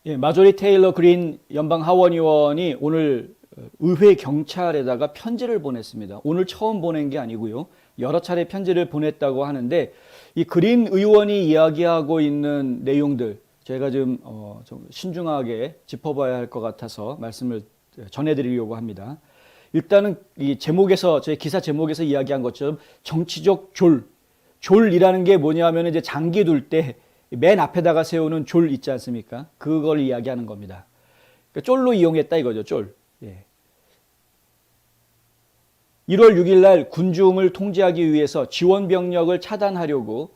예, 마조리 테일러 그린 연방 하원 의원이 오늘 의회 경찰에다가 편지를 보냈습니다. 오늘 처음 보낸 게 아니고요. 여러 차례 편지를 보냈다고 하는데 이 그린 의원이 이야기하고 있는 내용들 제가 좀 신중하게 짚어봐야 할 것 같아서 말씀을 전해드리려고 합니다. 일단은 이 제목에서 제 기사 제목에서 이야기한 것처럼 정치적 졸이라는 게 뭐냐면 이제 장기 둘 때 맨 앞에다가 세우는 졸 있지 않습니까? 그걸 이야기하는 겁니다. 그러니까 쫄로 이용했다 이거죠, 쫄. 예. 1월 6일 날 군중을 통제하기 위해서 지원 병력을 차단하려고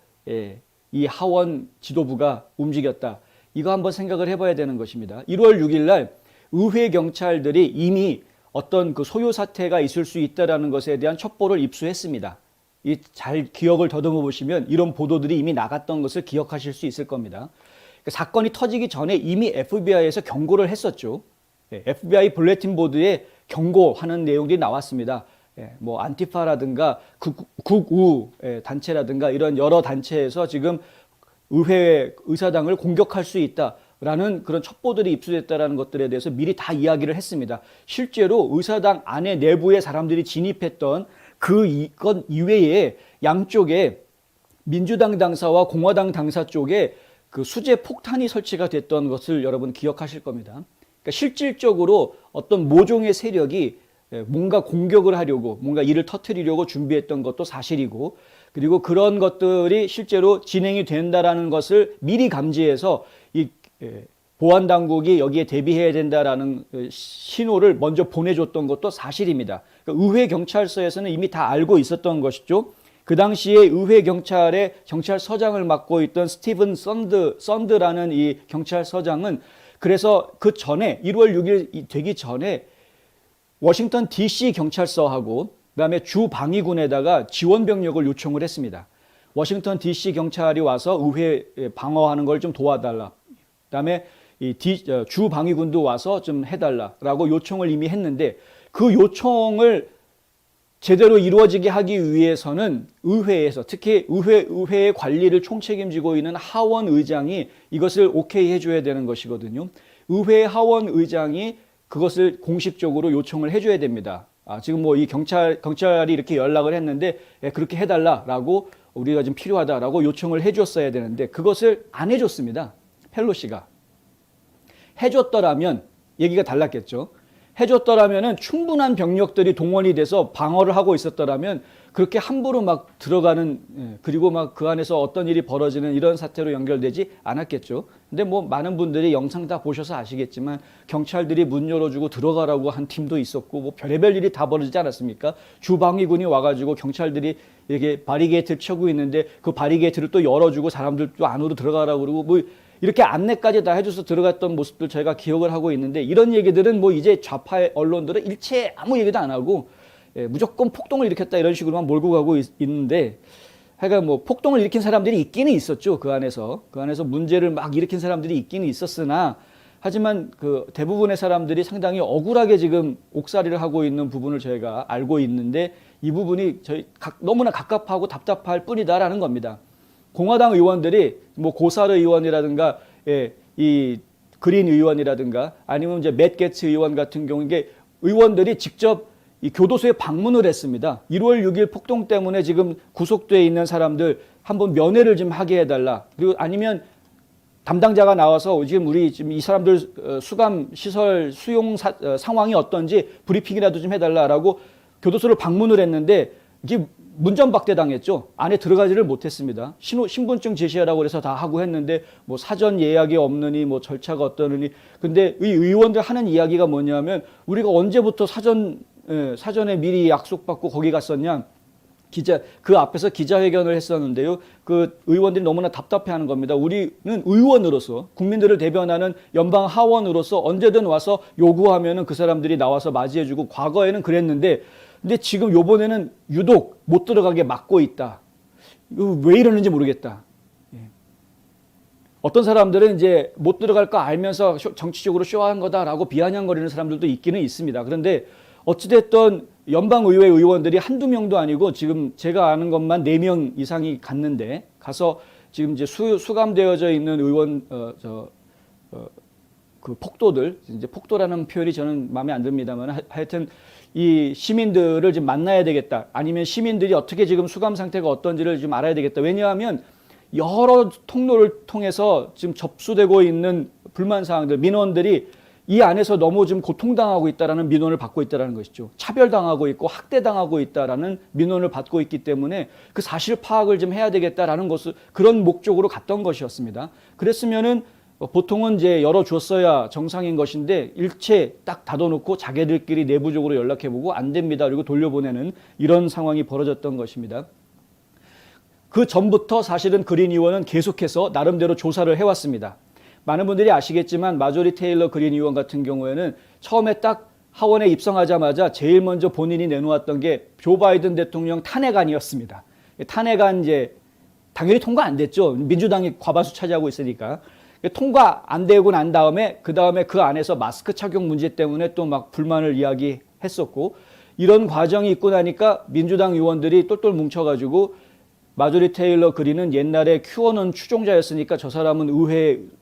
이 하원 지도부가 움직였다. 이거 한번 생각을 해봐야 되는 것입니다. 1월 6일 날 의회 경찰들이 이미 어떤 그 소요 사태가 있을 수 있다라는 것에 대한 첩보를 입수했습니다. 이 잘 기억을 더듬어 보시면 이런 보도들이 이미 나갔던 것을 기억하실 수 있을 겁니다. 그러니까 사건이 터지기 전에 이미 FBI에서 경고를 했었죠. FBI 블레틴 보드에 경고하는 내용들이 나왔습니다. 뭐 안티파라든가 극우 단체라든가 이런 여러 단체에서 지금 의회 의사당을 공격할 수 있다라는 그런 첩보들이 입수됐다라는 것들에 대해서 미리 다 이야기를 했습니다. 실제로 의사당 안에 내부의 사람들이 진입했던 그것 이외에 양쪽에 민주당 당사와 공화당 당사 쪽에 그 수제 폭탄이 설치가 됐던 것을 여러분 기억하실 겁니다. 그러니까 실질적으로 어떤 모종의 세력이 뭔가 공격을 하려고 뭔가 일을 터뜨리려고 준비했던 것도 사실이고, 그리고 그런 것들이 실제로 진행이 된다라는 것을 미리 감지해서 이 보안 당국이 여기에 대비해야 된다라는 신호를 먼저 보내줬던 것도 사실입니다. 그러니까 의회 경찰서에서는 이미 다 알고 있었던 것이죠. 그 당시에 의회 경찰의 경찰서장을 맡고 있던 스티븐 썬드라는 이 경찰서장은 그래서 그 전에 1월 6일 되기 전에 워싱턴 DC 경찰서하고 그다음에 주 방위군에다가 지원 병력을 요청을 했습니다. 워싱턴 DC 경찰이 와서 의회 방어하는 걸 좀 도와달라. 그다음에 주 방위군도 와서 좀 해달라라고 요청을 이미 했는데, 그 요청을 제대로 이루어지게 하기 위해서는 의회에서, 특히 의회의 관리를 총책임지고 있는 하원 의장이 이것을 오케이 해줘야 되는 것이거든요. 의회 하원 의장이 그것을 공식적으로 요청을 해줘야 됩니다. 지금 뭐 이 경찰이 이렇게 연락을 했는데 그렇게 해달라라고, 우리가 좀 필요하다라고 요청을 해줬어야 되는데 그것을 안 해줬습니다. 펠로시가. 해줬더라면 얘기가 달랐겠죠. 해줬더라면은 충분한 병력들이 동원이 돼서 방어를 하고 있었더라면 그렇게 함부로 막 들어가는, 그리고 막 그 안에서 어떤 일이 벌어지는 이런 사태로 연결되지 않았겠죠. 근데 뭐 많은 분들이 영상 다 보셔서 아시겠지만 경찰들이 문 열어주고 들어가라고 한 팀도 있었고 뭐 별의별 일이 다 벌어지지 않았습니까? 주방위군이 와가지고 경찰들이 이렇게 바리게이트를 쳐고 있는데 그 바리게이트를 또 열어주고 사람들도 안으로 들어가라고 그러고 뭐 이렇게 안내까지 다 해줘서 들어갔던 모습들 저희가 기억을 하고 있는데, 이런 얘기들은 뭐 이제 좌파의 언론들은 일체 아무 얘기도 안 하고 무조건 폭동을 일으켰다 이런 식으로만 몰고 가고 있는데, 하여간 뭐 폭동을 일으킨 사람들이 있기는 있었죠. 그 안에서 문제를 막 일으킨 사람들이 있기는 있었으나, 하지만 그 대부분의 사람들이 상당히 억울하게 지금 옥살이를 하고 있는 부분을 저희가 알고 있는데, 이 부분이 너무나 갑갑하고 답답할 뿐이다라는 겁니다. 공화당 의원들이 뭐 고사르 의원이라든가 이 그린 의원이라든가 아니면 이제 맷 게츠 의원 같은 경우 이게 의원들이 직접 이 교도소에 방문을 했습니다. 1월 6일 폭동 때문에 지금 구속돼 있는 사람들 한번 면회를 좀 하게 해달라. 그리고 아니면 담당자가 나와서 지금 이 사람들 수감 시설 수용 상황이 어떤지 브리핑이라도 좀 해달라라고 교도소를 방문을 했는데 이게 문전박대 당했죠. 안에 들어가지를 못했습니다. 신분증 제시하라고 해서 다 하고 했는데 뭐 사전 예약이 없느니 뭐 절차가 어떠느니. 근데 이 의원들 하는 이야기가 뭐냐면 우리가 언제부터 사전에 미리 약속받고 거기 갔었냐. 그 앞에서 기자회견을 했었는데요. 그 의원들이 너무나 답답해하는 겁니다. 우리는 의원으로서, 국민들을 대변하는 연방 하원으로서 언제든 와서 요구하면은 그 사람들이 나와서 맞이해주고 과거에는 그랬는데, 근데 지금 요번에는 유독 못 들어가게 막고 있다. 왜 이러는지 모르겠다. 어떤 사람들은 이제 못 들어갈 거 알면서 정치적으로 쇼한 거다라고 비아냥거리는 사람들도 있기는 있습니다. 그런데 어찌됐든 연방의회 의원들이 한두 명도 아니고 지금 제가 아는 것만 4명 이상이 갔는데, 가서 지금 이제 수감되어져 있는 의원, 그 폭도들, 이제 폭도라는 표현이 저는 마음에 안 듭니다만 하여튼 이 시민들을 좀 만나야 되겠다. 아니면 시민들이 어떻게 지금 수감 상태가 어떤지를 좀 알아야 되겠다. 왜냐하면 여러 통로를 통해서 지금 접수되고 있는 불만 사항들, 민원들이 이 안에서 너무 좀 고통당하고 있다라는 민원을 받고 있다는 것이죠. 차별당하고 있고 학대당하고 있다라는 민원을 받고 있기 때문에 그 사실 파악을 좀 해야 되겠다라는 것을 그런 목적으로 갔던 것이었습니다. 그랬으면은 보통은 이제 열어줬어야 정상인 것인데 일체 딱 닫아놓고 자기들끼리 내부적으로 연락해보고 안 됩니다. 그리고 돌려보내는 이런 상황이 벌어졌던 것입니다. 그 전부터 사실은 그린 의원은 계속해서 나름대로 조사를 해왔습니다. 많은 분들이 아시겠지만 마조리 테일러 그린 의원 같은 경우에는 처음에 딱 하원에 입성하자마자 제일 먼저 본인이 내놓았던 게 조 바이든 대통령 탄핵안이었습니다. 탄핵안 이제 당연히 통과 안 됐죠. 민주당이 과반수 차지하고 있으니까. 통과 안 되고 난 다음에 그 안에서 마스크 착용 문제 때문에 또 막 불만을 이야기했었고 이런 과정이 있고 나니까 민주당 의원들이 똘똘 뭉쳐가지고 마조리 테일러 그린은 옛날에 QAnon 추종자였으니까 저 사람은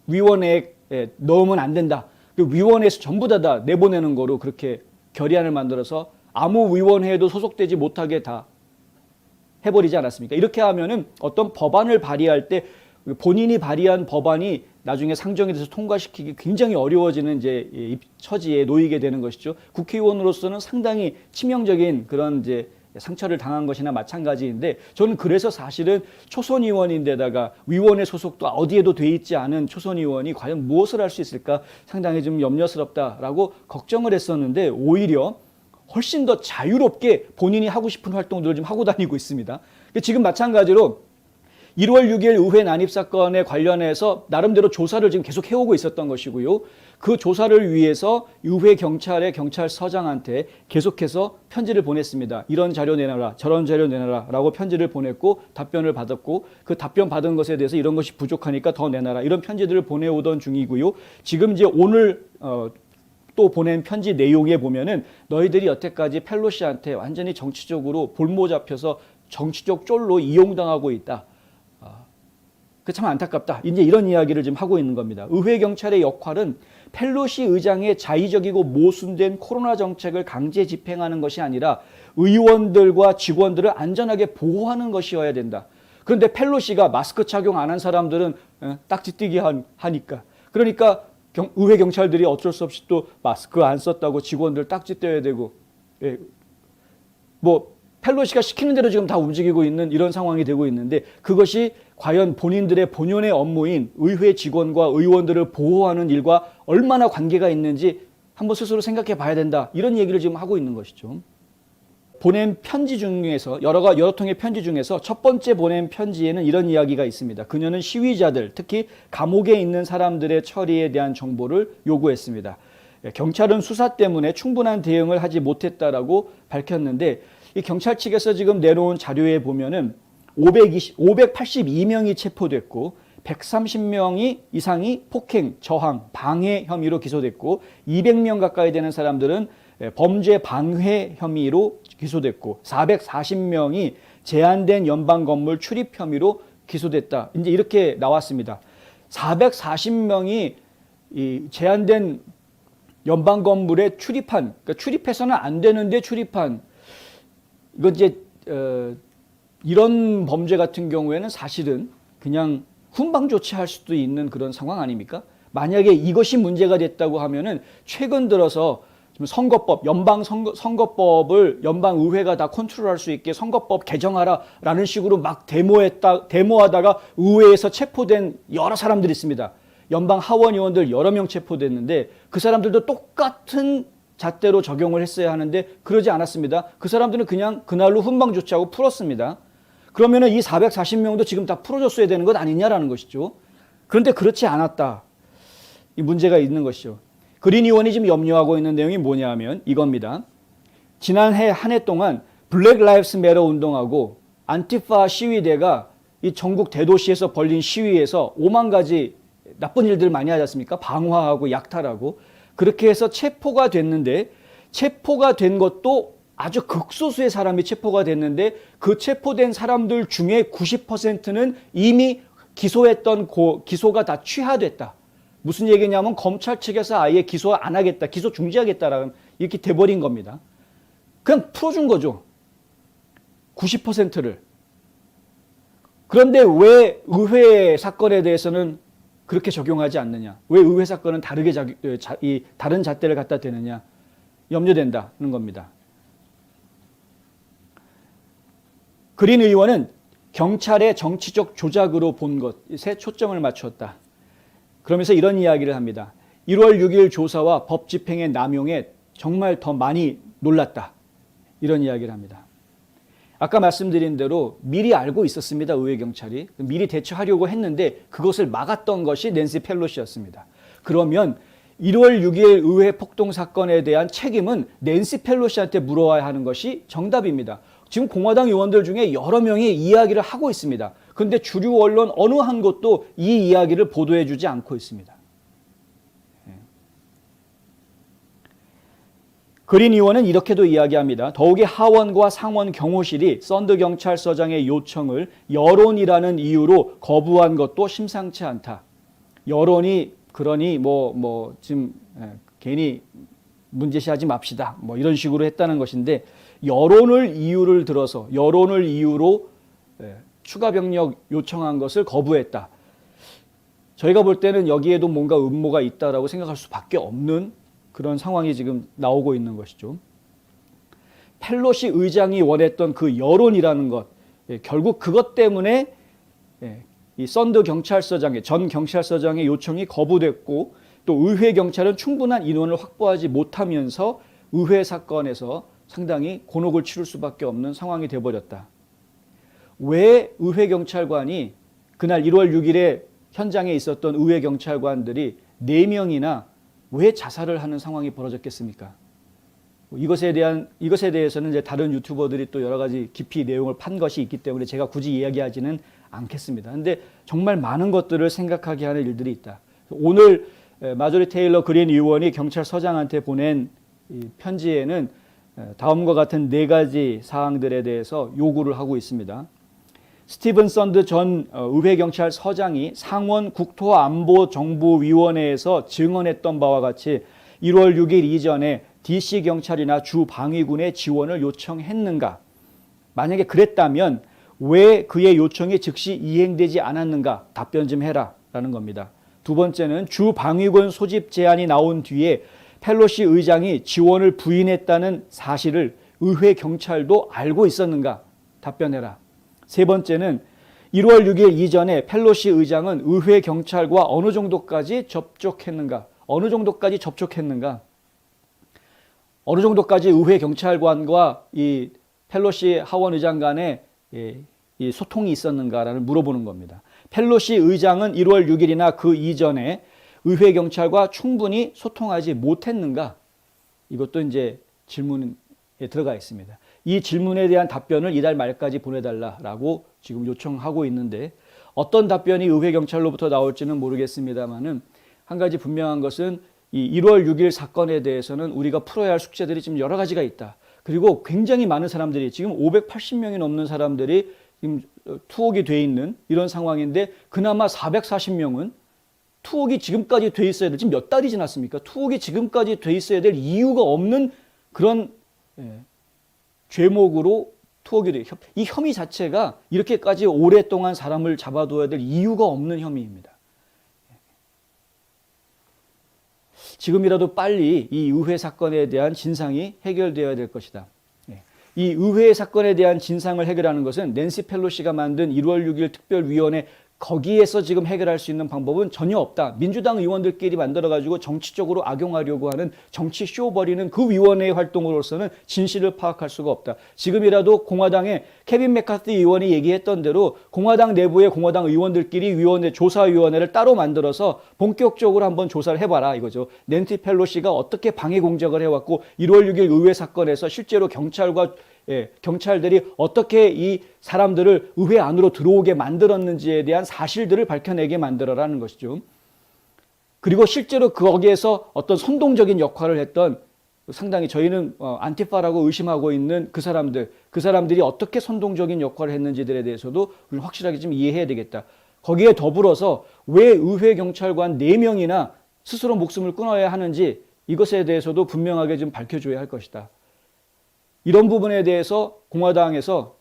위원회에 넣으면 안 된다. 그 위원회에서 전부 다 내보내는 거로 그렇게 결의안을 만들어서 아무 위원회에도 소속되지 못하게 다 해버리지 않았습니까? 이렇게 하면은 어떤 법안을 발의할 때 본인이 발의한 법안이 나중에 상정이 돼서 통과시키기 굉장히 어려워지는 이제 처지에 놓이게 되는 것이죠. 국회의원으로서는 상당히 치명적인 그런 이제 상처를 당한 것이나 마찬가지인데 저는 그래서 사실은 초선 의원인데다가 위원회 소속도 어디에도 돼 있지 않은 초선 의원이 과연 무엇을 할 수 있을까 상당히 좀 염려스럽다라고 걱정을 했었는데 오히려 훨씬 더 자유롭게 본인이 하고 싶은 활동들을 좀 하고 다니고 있습니다. 지금 마찬가지로 1월 6일 의회 난입 사건에 관련해서 나름대로 조사를 지금 계속 해오고 있었던 것이고요. 그 조사를 위해서 의회 경찰의 경찰서장한테 계속해서 편지를 보냈습니다. 이런 자료 내놔라, 저런 자료 내놔라 라고 편지를 보냈고 답변을 받았고 그 답변 받은 것에 대해서 이런 것이 부족하니까 더 내놔라 이런 편지들을 보내오던 중이고요. 지금 이제 오늘 또 보낸 편지 내용에 보면은 너희들이 여태까지 펠로시한테 완전히 정치적으로 볼모 잡혀서 정치적 쫄로 이용당하고 있다. 그 참 안타깝다. 이제 이런 이야기를 지금 하고 있는 겁니다. 의회 경찰의 역할은 펠로시 의장의 자의적이고 모순된 코로나 정책을 강제 집행하는 것이 아니라 의원들과 직원들을 안전하게 보호하는 것이어야 된다. 그런데 펠로시가 마스크 착용 안 한 사람들은 딱지뛰기 하니까. 그러니까 의회 경찰들이 어쩔 수 없이 또 마스크 안 썼다고 직원들 딱지 떼야 되고 뭐 펠로시가 시키는 대로 지금 다 움직이고 있는 이런 상황이 되고 있는데 그것이 과연 본인들의 본연의 업무인 의회 직원과 의원들을 보호하는 일과 얼마나 관계가 있는지 한번 스스로 생각해 봐야 된다. 이런 얘기를 지금 하고 있는 것이죠. 보낸 편지 중에서 여러 통의 편지 중에서 첫 번째 보낸 편지에는 이런 이야기가 있습니다. 그녀는 시위자들, 특히 감옥에 있는 사람들의 처리에 대한 정보를 요구했습니다. 경찰은 수사 때문에 충분한 대응을 하지 못했다라고 밝혔는데 이 경찰 측에서 지금 내놓은 자료에 보면은 582명이 체포됐고 130명 이상이 폭행, 저항, 방해 혐의로 기소됐고 200명 가까이 되는 사람들은 범죄 방해 혐의로 기소됐고 440명이 제한된 연방 건물 출입 혐의로 기소됐다. 이제 이렇게 나왔습니다. 440명이 이 제한된 연방 건물에 출입한, 그러니까 출입해서는 안 되는데 출입한 이건 이제 이런 범죄 같은 경우에는 사실은 그냥 훈방 조치할 수도 있는 그런 상황 아닙니까? 만약에 이것이 문제가 됐다고 하면은 최근 들어서 선거법, 연방 선거법을 연방 의회가 다 컨트롤할 수 있게 선거법 개정하라라는 식으로 막 데모하다가 의회에서 체포된 여러 사람들이 있습니다. 연방 하원 의원들 여러 명 체포됐는데 그 사람들도 똑같은 잣대로 적용을 했어야 하는데 그러지 않았습니다. 그 사람들은 그냥 그날로 훈방 조치하고 풀었습니다. 그러면은 이 440명도 지금 다 풀어줬어야 되는 것 아니냐라는 것이죠. 그런데 그렇지 않았다. 이 문제가 있는 것이죠. 그린 의원이 지금 염려하고 있는 내용이 뭐냐 하면 이겁니다. 지난해 한 해 동안 블랙 라이브스 매터 운동하고 안티파 시위대가 이 전국 대도시에서 벌린 시위에서 5만 가지 나쁜 일들 많이 하지 않습니까? 방화하고 약탈하고 그렇게 해서 체포가 됐는데 체포가 된 것도 아주 극소수의 사람이 체포가 됐는데 그 체포된 사람들 중에 90%는 이미 기소가 다 취하됐다. 무슨 얘기냐면 검찰 측에서 아예 기소 안 하겠다, 기소 중지하겠다라는 이렇게 돼버린 겁니다. 그냥 풀어준 거죠. 90%를. 그런데 왜 의회 사건에 대해서는 그렇게 적용하지 않느냐? 왜 의회 사건은 다르게 다른 잣대를 갖다 대느냐? 염려된다는 겁니다. 그린 의원은 경찰의 정치적 조작으로 본 것에 초점을 맞췄다. 그러면서 이런 이야기를 합니다. 1월 6일 조사와 법 집행의 남용에 정말 더 많이 놀랐다. 이런 이야기를 합니다. 아까 말씀드린 대로 미리 알고 있었습니다. 의회 경찰이. 미리 대처하려고 했는데 그것을 막았던 것이 낸시 펠로시였습니다. 그러면 1월 6일 의회 폭동 사건에 대한 책임은 낸시 펠로시한테 물어야 하는 것이 정답입니다. 지금 공화당 의원들 중에 여러 명이 이야기를 하고 있습니다. 그런데 주류 언론 어느 한 곳도 이 이야기를 보도해 주지 않고 있습니다. 그린 의원은 이렇게도 이야기합니다. 더욱이 하원과 상원 경호실이 썬드 경찰서장의 요청을 여론이라는 이유로 거부한 것도 심상치 않다. 여론이 그러니 지금 괜히 문제시하지 맙시다. 이런 식으로 했다는 것인데 여론을 이유로 추가 병력 요청한 것을 거부했다. 저희가 볼 때는 여기에도 뭔가 음모가 있다라고 생각할 수밖에 없는 그런 상황이 지금 나오고 있는 것이죠. 펠로시 의장이 원했던 그 여론이라는 것, 결국 그것 때문에 이 썬드 경찰서장의 전 경찰서장의 요청이 거부됐고 또 의회 경찰은 충분한 인원을 확보하지 못하면서 의회 사건에서 상당히 곤혹을 치를 수밖에 없는 상황이 되어버렸다. 왜 의회 경찰관이 그날 1월 6일에 현장에 있었던 의회 경찰관들이 4명이나 왜 자살을 하는 상황이 벌어졌겠습니까? 이것에 대해서는 이제 다른 유튜버들이 또 여러 가지 깊이 내용을 판 것이 있기 때문에 제가 굳이 이야기하지는 않겠습니다. 근데 정말 많은 것들을 생각하게 하는 일들이 있다. 오늘 마조리 테일러 그린 의원이 경찰서장한테 보낸 이 편지에는 다음과 같은 4가지 사항들에 대해서 요구를 하고 있습니다. 스티븐 썬드 전 의회경찰서장이 상원 국토안보정보위원회에서 증언했던 바와 같이 1월 6일 이전에 DC경찰이나 주방위군의 지원을 요청했는가? 만약에 그랬다면 왜 그의 요청이 즉시 이행되지 않았는가? 답변 좀 해라 라는 겁니다. 두 번째는 주방위군 소집 제안이 나온 뒤에 펠로시 의장이 지원을 부인했다는 사실을 의회 경찰도 알고 있었는가? 답변해라. 세 번째는 1월 6일 이전에 펠로시 의장은 의회 경찰과 어느 정도까지 접촉했는가? 어느 정도까지 의회 경찰관과 이 펠로시 하원 의장 간에 이 소통이 있었는가를 물어보는 겁니다. 펠로시 의장은 1월 6일이나 그 이전에 의회 경찰과 충분히 소통하지 못했는가? 이것도 이제 질문에 들어가 있습니다. 이 질문에 대한 답변을 이달 말까지 보내달라고 지금 요청하고 있는데 어떤 답변이 의회 경찰로부터 나올지는 모르겠습니다만은 한 가지 분명한 것은 이 1월 6일 사건에 대해서는 우리가 풀어야 할 숙제들이 지금 여러 가지가 있다. 그리고 굉장히 많은 사람들이 지금 580명이 넘는 사람들이 지금 투옥이 돼 있는 이런 상황인데 그나마 440명은 투옥이 지금까지 돼 있어야 될 지금 몇 달이 지났습니까? 투옥이 지금까지 돼 있어야 될 이유가 없는 그런 죄목으로 투옥이 돼. 이 혐의 자체가 이렇게까지 오랫동안 사람을 잡아둬야 될 이유가 없는 혐의입니다. 지금이라도 빨리 이 의회 사건에 대한 진상이 해결되어야 될 것이다. 이 의회 사건에 대한 진상을 해결하는 것은 낸시 펠로시가 만든 1월 6일 특별위원회 거기에서 지금 해결할 수 있는 방법은 전혀 없다. 민주당 의원들끼리 만들어가지고 정치적으로 악용하려고 하는 정치 쇼 벌이는 그 위원회의 활동으로서는 진실을 파악할 수가 없다. 지금이라도 공화당의 케빈 맥카티 의원이 얘기했던 대로 공화당 내부의 공화당 의원들끼리 조사위원회를 따로 만들어서 본격적으로 한번 조사를 해봐라 이거죠. 낸시 펠로시가 어떻게 방해 공작을 해왔고 1월 6일 의회 사건에서 실제로 경찰들이 어떻게 이 사람들을 의회 안으로 들어오게 만들었는지에 대한 사실들을 밝혀내게 만들어라는 것이죠. 그리고 실제로 거기에서 어떤 선동적인 역할을 했던 상당히 저희는 안티파라고 의심하고 있는 그 사람들이 어떻게 선동적인 역할을 했는지들에 대해서도 우리는 확실하게 좀 이해해야 되겠다. 거기에 더불어서 왜 의회 경찰관 4명이나 스스로 목숨을 끊어야 하는지 이것에 대해서도 분명하게 좀 밝혀줘야 할 것이다. 이런 부분에 대해서 공화당에서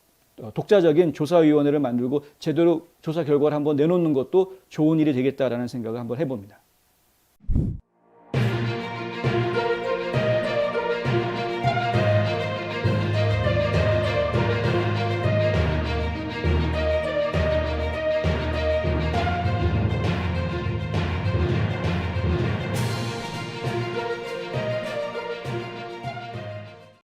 독자적인 조사위원회를 만들고 제대로 조사 결과를 한번 내놓는 것도 좋은 일이 되겠다라는 생각을 한번 해봅니다.